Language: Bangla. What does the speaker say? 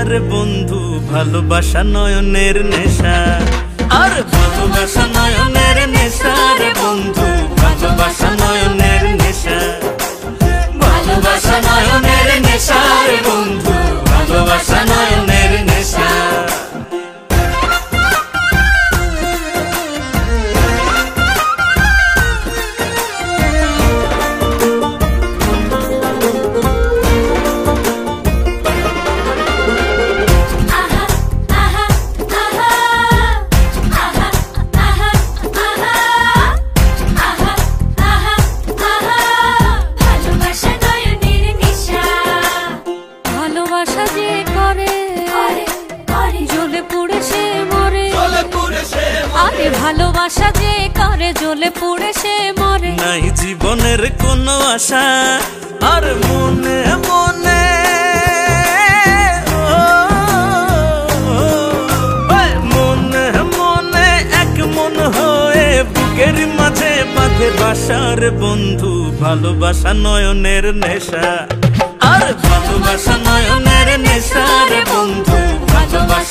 রে বন্ধু, ভালোবাসা নয়নের নেশা। আর ভালোবাসা নয়নের নেশা রে বন্ধু, ভালোবাসা নয়নের নেশা। ভালোবাসা নয়নের নেশা রে বন্ধু, ভালোবাসা নয়নের নেশা। ভালোবাসা যে করে জ্বলে পুড়ে সে মরে, আরে ভালোবাসা যে করে জ্বলে পুড়ে সে মরে। নাই জীবনের কোনো আশা আর মনে মনে মনে মনে এক মন হয়ে বুকের মাঝে বাঁধে বাসার বন্ধু, ভালোবাসা নয়নের নেশা। আর ভালোবাসা নয়নের নেশা রে বন্ধু, ভালোবাসা